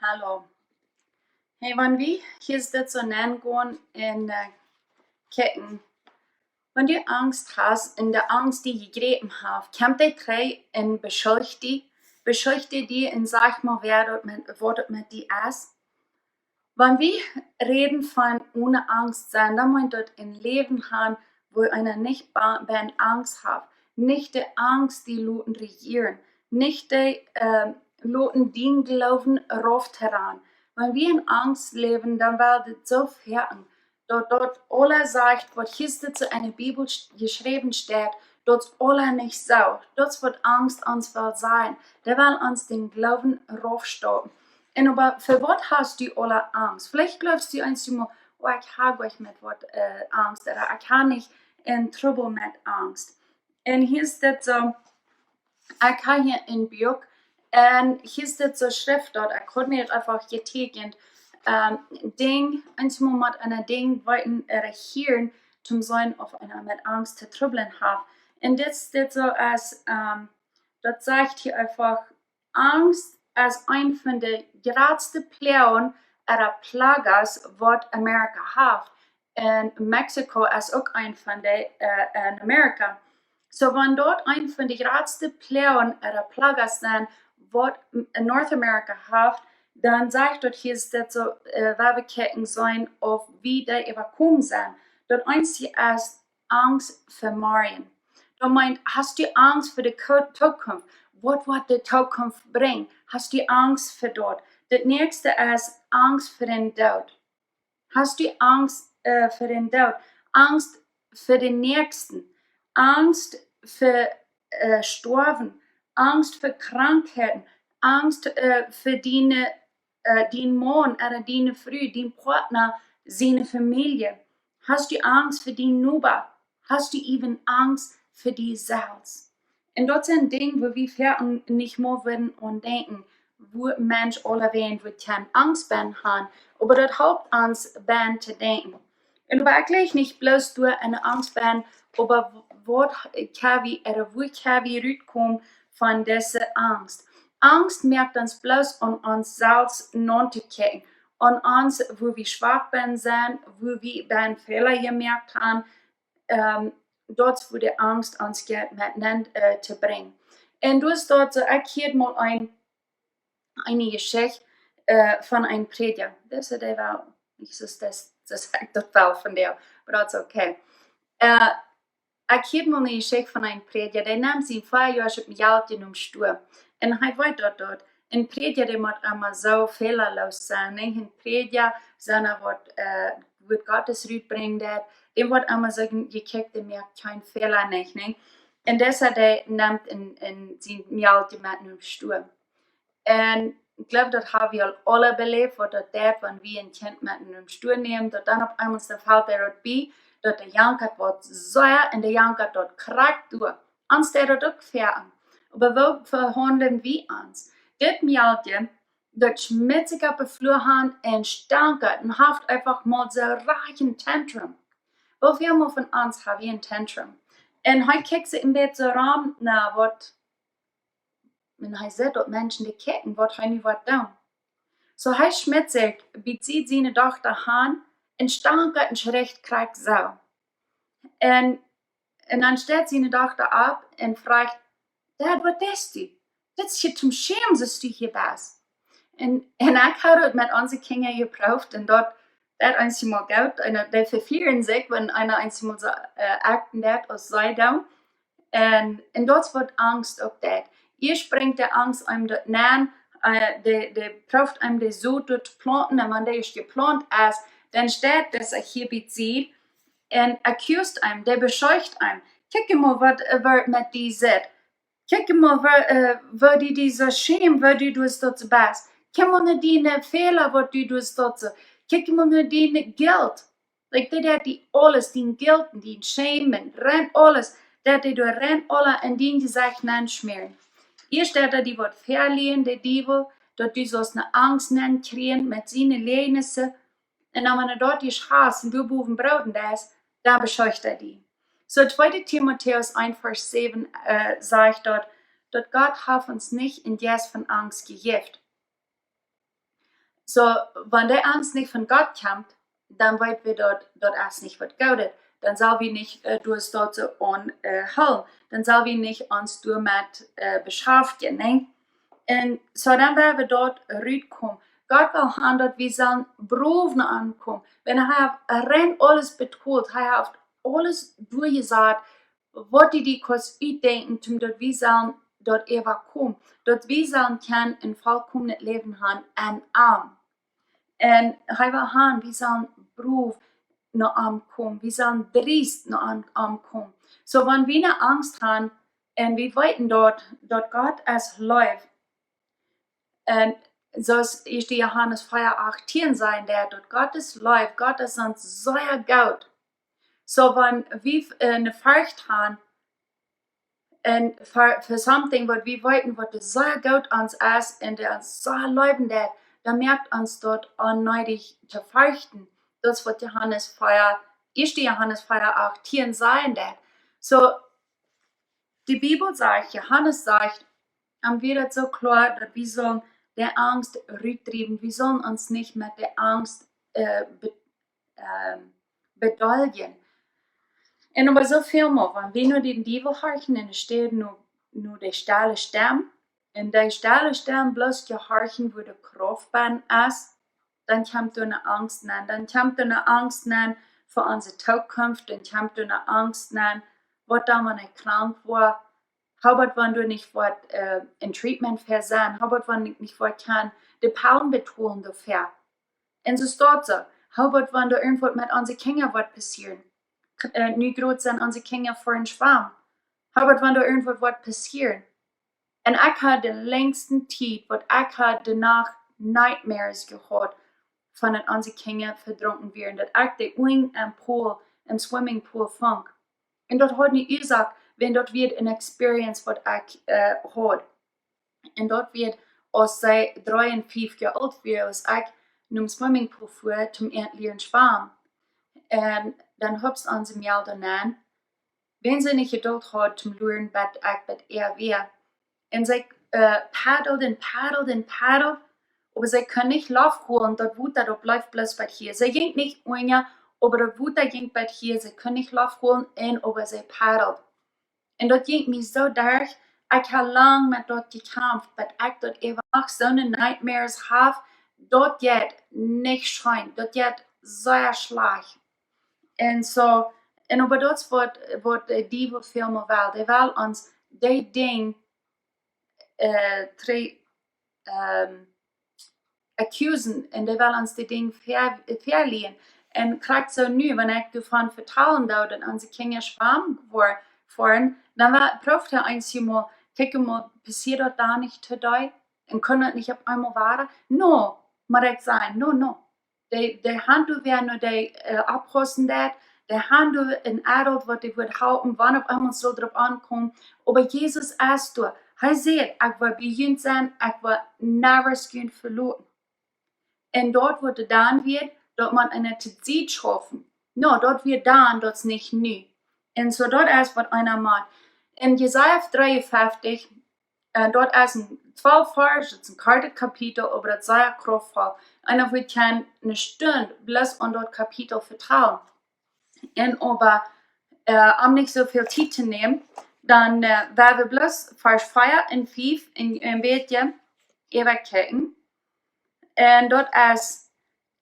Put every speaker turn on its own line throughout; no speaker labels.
Hallo. Hey, wann wie hier ist das so gehen in Ketten. Wenn du Angst hast, in der Angst, die je gegeben hast, kommt die drei in beschuldigt die in sag mal, wer dort mit die ist. Wenn wir reden von ohne Angst sein, dann meint dort ein Leben haben, wo einer nicht ben Angst hat. Nicht die Angst, die Leute regieren. Nicht die Leute, die glauben, ruft heran. Wenn wir in Angst leben, dann wird es so fertig. Dort alle sagt, was hier zu einer Bibel geschrieben steht, dort ist alle nicht so. Dort wird Angst uns will sein. Der will uns den Glauben raufstoßen. Und aber für was hast du alle Angst? Vielleicht glaubst du einmal, oh, ich habe mit Angst, oder ich habe nicht in Trouble mit Angst. Und hier ist das so, ich habe hier ein Buch, und hier ist das so Schrift dort, ich konnte nicht einfach getätigt, Ding, einmal mit einer Ding wollten reagieren, zum sein auf einer mit Angst zu trubbeln haben. Und das ist so als, das sagt hier einfach, Angst als ein von den größten Plänen oder Plagas, was Amerika hat. Und Mexiko ist auch ein von den in Amerika. So, wenn dort ein von den größten Plänen oder Plagas sind, was Nordamerika hat, dann sagt dort hier, dass so Werbeketten sein, auf wie die überkommen sind. Dort einzige ist Angst für Marien. Du meint, hast du Angst für die Zukunft? Was wird die Zukunft bringen? Hast du Angst für dort? Das nächste ist Angst für den Tod. Hast du Angst für den Tod? Angst für den Nächsten. Angst für Sterben. Angst für Krankheiten. Angst für den Mann oder deine Frau, den Partner, seine Familie. Hast du Angst für den Nuba? Hast du eben Angst für die selbst? Und das sind Dinge, wo wir nicht mehr werden und denken, wo Mensch alle werden, wo keine Angst haben, aber das hilft uns, zu denken. Und wirklich nicht bloß durch eine Angst, aber wo kann wir rauskommen von dieser Angst? Angst merkt uns bloß an uns selbst nachzugucken. An uns, wo wir schwach sind, wo wir einen Fehler gemerkt haben, dort, wo die Angst uns geht, miteinander zu bringen. Und du hast dort so, ich hört mal eine Geschichte von einem Prediger. Das ist der, ich das sagt das wel von der, aber das ist okay. Ich hört mal eine Geschichte von einem Prediger, der nahm sie 4 Jahre auf dem Geld in Stur. Und er war dort. Ein Prediger, der muss immer so fehlerlos sein. Nicht ein Prediger, sondern wird Gottes Rüd bringen, dem wird immer sagen, gekickt, der merkt keinen Fehler nicht. Und deshalb nimmt in sein Geld in den Stur. Und ich glaube, das haben wir alle belebt, was das tät, wenn wir ein Kind mit in den Stuhl nehmen, dass dann auf einmal der Fall der dort bei, dass der Jankert wird säuer und der Jankert dort krackt durch. Ans der dort auch gefährden. Aber wo verhandeln wir uns? Das Mädchen, das schmitzig auf der Flur haben und stankert und haft einfach mal so reichen Tantrum. Wo viel mal von uns haben wir ein Tantrum. Und heute kijkt sie im Bett so rum, na, was, und hij zegt dat mensen die kijken wat hij nu wat doen. So hij schmitzelt, bezieht seine Tochter an und stankert und schrecht krijgt so. Und dann stellt seine Tochter ab und fragt, Dad, wat is du? Dat is je zum Schämen, dass du hier bist. Und ich habe das mit unseren Kindern geprüft und dort einmal Geld, die verfehlen sich, wenn einer einmal so akten dat aus sei da. Und dort wird Angst auf das. Ihr springt der Angst einem dort nähen, der prüft einem das so dort planten, und wenn der ist geplant ist, dann steht, dass er hier bezieht und accused einem, der bescheucht einem. Guck mal, was mit die sieht. Guck mal, wo die dieser Schäme, wo du es dort bist. Guck mal, nur die Fehler, wo du es dort so. Guck mal, nur die Geld. Like, die alles, die Geld, die Schämen, rennt alles. Dat die door ren alle en die gezegd schmieren. Eerst dat die wordt verliehen, de Dievel, dat die zoals eine Angst kriegen mit seinen Lehnissen. Und wenn er dort die Straße und du boven Brauten das, da bescheucht die. So 2. Timotheus 1, Vers 7 sagt dort, dass Gott hat uns nicht in Jes von Angst gegift. So, wenn die Angst nicht von Gott kommt, dann wird wir dort erst nicht was Gutes. Dann soll wir nicht durch dort so anhalten. Dann soll wir nicht uns damit beschäftigen. Ne? Und so dann werden wir dort rauskommen. Gott will haben, dass wir sollen Berufen ankommen. Wenn er rein alles betont, er hat alles durchgesagt, was die kurz uitdenken, dass wir sollen dort kommen. Dass wir sollen können ein vollkommenes Leben haben en arm. En hij wil gaan, we zullen Beruf naar aankomen, we zullen driest naar aankomen. So, wenn wir eine Angst haben, und wir weten dort Gott es läuft, und so ist die Johannes 4,18 sein, der dort Gott es läuft, Gott ist uns sehr gut. So, wenn wir eine Furcht haben, und für something, was wir wollten, was sehr gut uns ist, und der uns sehr leben wird, dann merkt uns dort unnötig zu fürchten. Das wird Johannes 4, ist die Johannes 4,18 sein wird. So, die Bibel sagt, Johannes sagt, am wird so klar, dass wir sollen der Angst rüttrieben, wir sollen uns nicht mit der Angst bedolgen. En aber so veel meer, want we nu die dievelharchen en er steht nu de stille stem. En de stille stem bloos je harchen wo de kracht ben is, dan komt er eine Angst nein. Dann kommt eine Angst nein für unsere Zukunft, dann kommt eine Angst nein, was da man krank war. Habert wenn du nicht was in Treatment versehen, habert wenn nicht was kann, die Paulen betonen dafür. Und so steht so, habert wenn du irgendwas mit unseren Kindern was passieren. Nu groot zijn onze kinderen voor een schwaam. Aber wenn da irgendwas was passiert. Und ich hatte den längsten Zeit, wo ich danach Nightmares gehabt, von den unsere Kinder verdrunken werden, dass ich die Wing am Pool, im Swimmingpool fand. Und dort hat nicht gesagt, wenn dort wird eine Experience, was ich hat. Und dort wird aus 3 und 5 Jahre alt wird, als ich in einem Swimmingpool fuhr, zum Erdlichen schwamm. Und dann hab's an sie mir danach, wenn sie nicht Geduld hat zum Luren, bet ich bet weh. Und sie paddelt und paddelt und paddelt, aber sie können nicht Lauf holen, dort Wut, dort bleibt bloß bei hier. Sie ging nicht unja, aber dort Wut, ging bei hier, sie können nicht Lauf holen, und aber sie paddelt. Und dort ging mich so durch, ich habe lang mit dort gekämpft, bet ich dort eben auch so eine Nightmares habe, dort geht nicht schreien, dort geht sehr schlecht. En so, en aber das wird die filmen will, die will uns die Ding accusen und die will uns die Ding verlieren. Und kriegt so nu, wenn ich davon vertrauen darf, dass unsere Kinder schwamm geworden, dann braucht er eins mal, guck mal, passiert das da nicht zu dir? Und kann das nicht auf einmal warten? No, muss ich sagen, no. Die Handel werden nur die abhossen dat. Die Handel in Adult, was die wird halten, wann auf einmal so drauf ankommen. Aber Jesus ist da. Er sagt, ich will bei sein, ich will never verloren. Und dort, wo der dann wird, dort man eine Zeit schaffen. No, dort wird dann, dort nicht nu. Und so dort ist, was einer macht. In Jesaja 53, dort ist ein 12 Vers, das ist ein kartes Kapitel, aber das sehr kraftvoll. Einer wird eine Stunde bloß an dort Kapitel vertrauen. Und aber um nicht so viel Zeit zu nehmen, dann werden wir bloß Vers 4 und 5 ein bisschen überkicken. Und dort ist,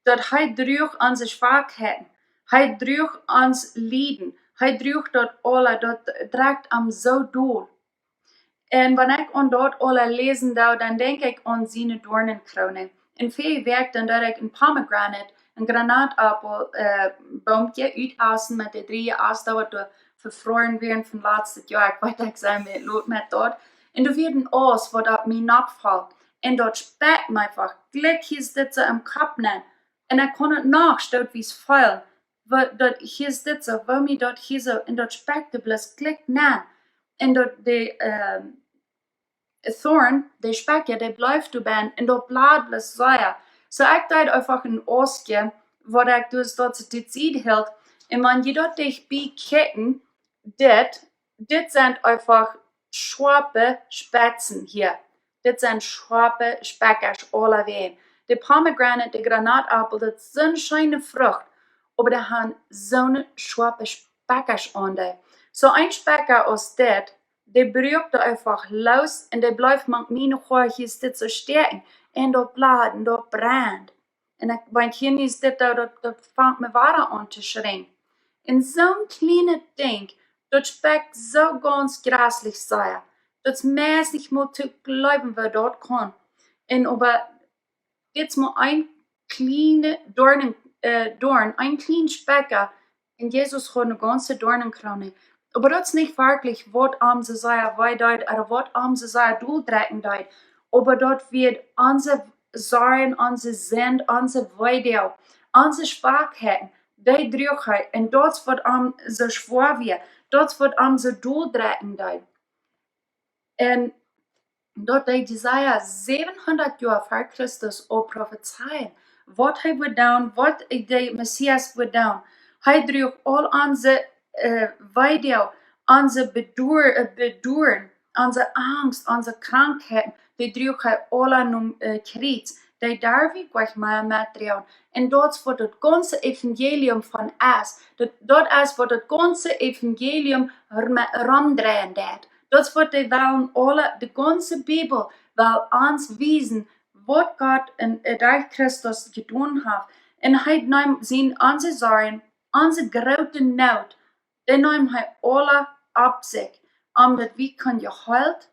dort hij droeg unsere Schwachheiten, hij droeg uns Leiden, hij droeg dort alle, dort trägt am so dool. Und wenn ich an dort alle lesen darf, dann denke ich an seine Dornenkrone. In veel werk dan dat ik een pomegranate, een granaatappelboompje uitausen met de 3 Ausdauer, die verfroren werden von letztes Jahr. Ich weiß nicht, sein mit Lot mit dort. Und da wird ein Aus, was auf mich abfällt. Und dort spät mir einfach, Glück hier sitze am Kopf nehmen. Und ich kann nicht nachstellen, wie es fällt. Dort hier sitze, wo mir dort hier so, und dort spät bloß Glück nehmen. Und dort die, Thorn, die Specke, die bleibt du ben, und dort bleibt bloß Säure. So ich dort einfach ein Ausgehen, wo ich dus dort die Zeit hält. Und wenn je dort dich bekicken, dit sind einfach scharfe Spätzen hier. Dit sind scharfe Speckers alle wehen. De pomegranate, de granaatappel, dat is zo'n schöne Frucht. Aber die haben so eine schwache Speckers an die. So ein Specker aus das, der braucht einfach los und der bleibt man mir noch hier ist so stärken. Und da bleibt und da brennt. Und wenn hier ist das, da fängt mir weiter an zu schreien. Und so ein kleines Ding, das Speck so ganz grässlich sein. Das meist nicht mal zu glauben, wer dort kann. Und aber jetzt mal ein kleine Dorn, ein kleiner Specker. Und Jesus hat eine ganze Dornenkrone. Aber das ist nicht wirklich, was am Jesaja weideit, oder was am Jesaja durchdrecken deit. Aber dort wird unsere Sorgen, unsere Sinn, unsere Weidel, unsere Schwachheiten, die Drückheit, und das wird am so schwer wird, das wird am so durchdrecken deit. Und dort die Jesaja 700 Jahre vor Christus auch prophezeien. Was er wird tun, was der Messias wird tun. Er drückt all unsere Weidel, unsere Bedauern, unsere Angst, unsere Krankheiten, die drückt er alle an Kreuz. Die darf ich gleich mal mitdrehen. Und dort wird das ganze Evangelium von uns, dort ist, wo das ganze Evangelium rumdrehen wird. Dat wordt de wel alle, de ganze Bibel, wel ons wiesen, wat Gott durch Christus gedaan hat. En hij neemt zijn onze zorgen, onze grote nood, die neemt hij alle op zich, omdat we kunnen geheild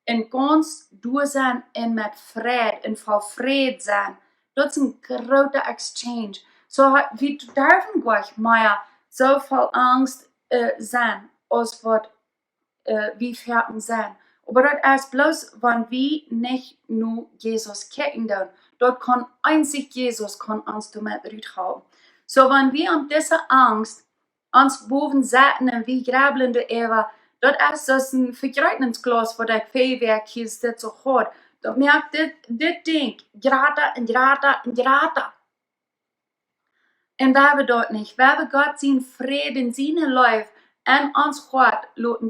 en ganz durch zijn en met vrede en vol vrede zijn. Dat is een grote exchange. So we dürfen gleich maar zoveel angst zijn, als wat wie fertig sein. Aber das ist bloß, wenn wir nicht nur Jesus kennen, dort kann einzig Jesus kann uns damit raushauen. So, wenn wir an dieser Angst uns boven setzen und wie grabelnde Eva, dort ist das ein Vergreitungsglas, wo der Feuerwerk hier ist, das so hart. Dort merkt das Ding, grater und grater und grater. Und wir haben dort nicht. Wir haben Gott seinen Frieden, seine Läufe, en ons God laat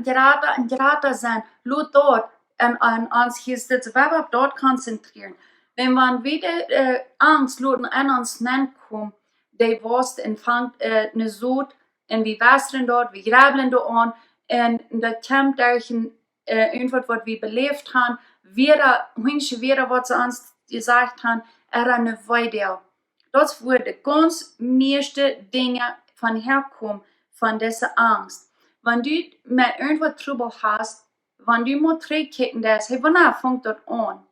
grater zijn, laat dort en ons hier zitten. We hebben op dort concentreren. Wenn wir wieder Angst laten en ons nenkom, die worst en vangt ne zoot en we westeren dort, we grabelen dort an en dat komt durch irgendwas, was wir beleefd haben, wieder wat ze ons gesagt haben, eine Weide. Das wurde ganz meiste Dinge von herkommen, von dieser Angst. Wenn du mit irgendwas Trubel hast, wenn du mal zurückkicken darfst, hey, wann fängt das an?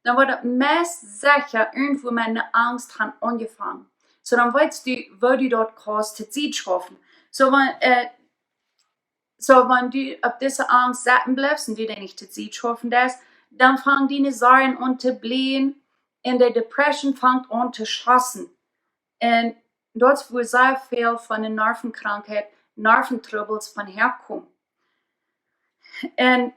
Dann wird das meist sicher irgendwo mit einer Angst angefangen. So, dann weißt du, wo du dort kannst, zu Zeit schaffen. So, wenn du auf dieser Angst sitzen bleibst und du dir nicht zu Zeit schaffen darfst, dann fangen deine Sorgen an zu blähen und die Depression fängt an zu schossen. Und dort, wo sehr viel von der Nervenkrankheit, Nerventroubles von herkommen. Und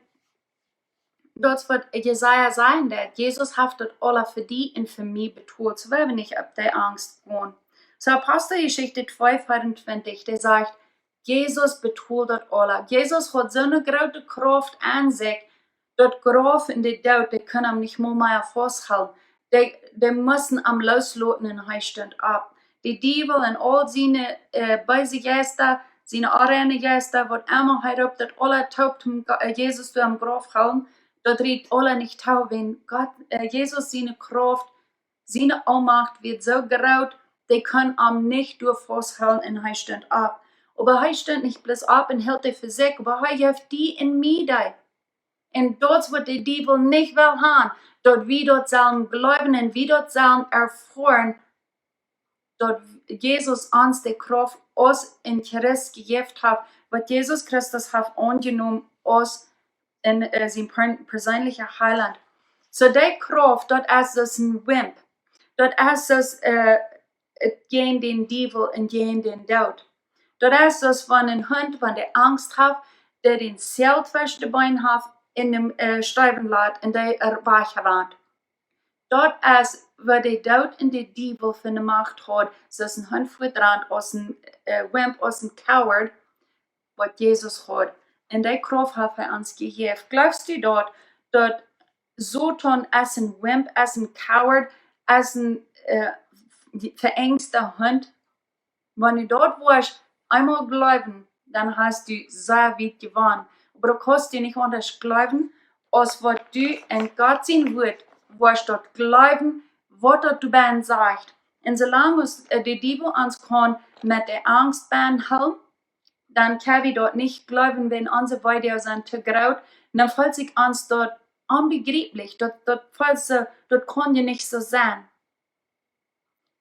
dort wird Jesaja sagen, dass Jesus hat das alle für die und für mich betont. So werden wir nicht auf die Angst gehen. So Apostelgeschichte 2,24, der sagt, Jesus betont das alle. Jesus hat so eine große Kraft an sich, dat Graf in die daut, die können ihm nicht mehr festhalten. Die müssen am loslassen und er steht ab. Die Diebel und all seine böse Geister, seine arene Geister, wat immer herop, dat alle taubt Jesus durch am Graf halten, dat redt alle nicht tau, wenn Gott, Jesus seine Kraft, seine Allmacht wird so graut, die können am nicht durch festhalten und er steht ab. Aber er steht nicht bloß ab und hält die für sich, aber er hilft die in mir da. Und dort wird die Diebel nicht will haben, dort wir dort sollen glauben und wir dort sollen erfahren, dort Jesus uns die Kraft aus in Christus gegeben hat, was Jesus Christus hat angenommen aus in sein persönlicher Heiland. So die Kraft, dort ist das ein Wimp, dort ist das gegen den Diebel und gegen den Daut. Dort ist das, wenn ein Hund, wenn der Angst hat, der den Zeltwäsch dabei hat, in dem Steiben lässt und der wegrennt. Dort ist, wo der Daut und der Diebel für eine Macht hat, so ist ein Hund verdrannt aus dem Wimp, aus dem Coward, was Jesus hat. Und die Kraft hat er uns gegeben. Glaubst du dort, so tun als ein Wimp, als ein Coward, als ein verängster Hund. Wenn du dort warst, einmal glauben, dann hast du sehr weit gewonnen. Aber du kannst dir nicht anders glauben, als was du in Gott sein wird, was dort glauben, was dort du ben sagt. Und solange der Diebel uns kann mit der Angst behandeln, dann können wir dort nicht glauben, wenn unsere Weide sind zu groß, dann fühlt sich uns dort unbegreiflich, dort kann ja nicht so sein.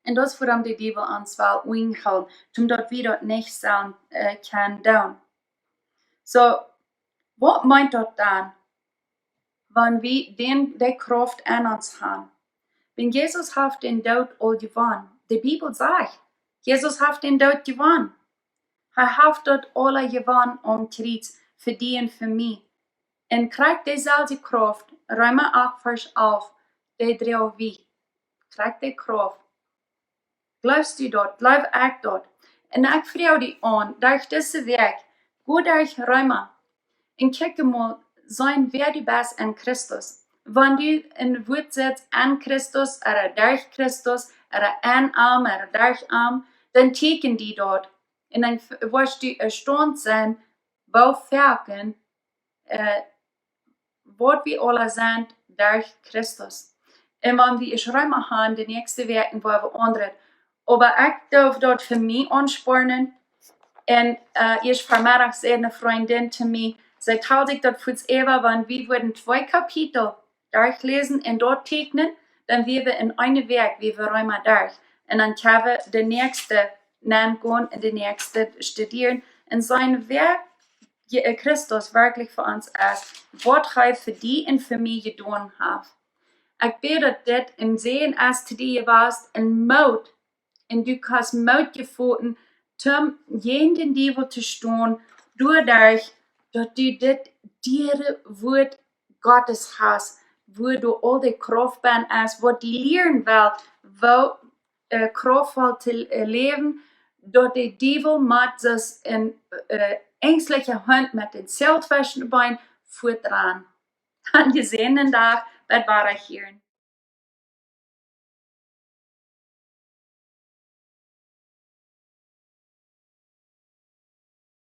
Und das warum die Diebel uns wel einhält, omdat wir dort nicht sein können tun. So, was meint das dann, wenn wir die Kraft in uns haben? Wenn Jesus hat den Tod all gewonnen, die Bibel sagt, Jesus hat den Tod gewonnen. Er hat dort alle gewonnen am Kreuz, für die und für mich. Und kriegt dieselbe Kraft, Römer 8, Vers 11, die drei wie. Kriegt die Kraft. Glaubst du dort, glaub ich dort. Und ich frage dich an, durch diesen Weg, geh durch Römer. Und guck mal, sein wer du bist in Christus. Wenn du in Wort sitzt an Christus, oder durch Christus, oder an Arm, oder durch Arm, dann teken die dort. Und dann wirst du erstaunt sein, wo Ferken, was wir alle sind, durch Christus. Und wenn wir es Römer haben, die nächste Werken, wo wir andere. Aber ich darf dort für mich anspornen. Und ich vermehrt eine Freundin zu mir, sie teilt sich dort fürs Eva, wenn wir würden 2 Kapitel durchlesen und dort tegnen, dann wären wir in eine Werk, wie wir Römer durch. Und dann können wir den nächsten nehmen gehen und den nächsten studieren. Und sein Werk, Christus wirklich für uns ist, was er für die und für mich getan hat. Ich bete das im Sehen, als du dir warst, in Mut. Und du hast Mut gefunden, zum jeden Diebel zu stehen, dadurch, dass du das dir Wort Gottes hast, wo du all die Kraft bist, wo die lernen will, wo kraftvoll zu leben, dass die Diebel mit sich in ängstlicher Hand mit den Zeltfäschen dabei, fuhr dran. An gesehenen Tag, das war ich hier.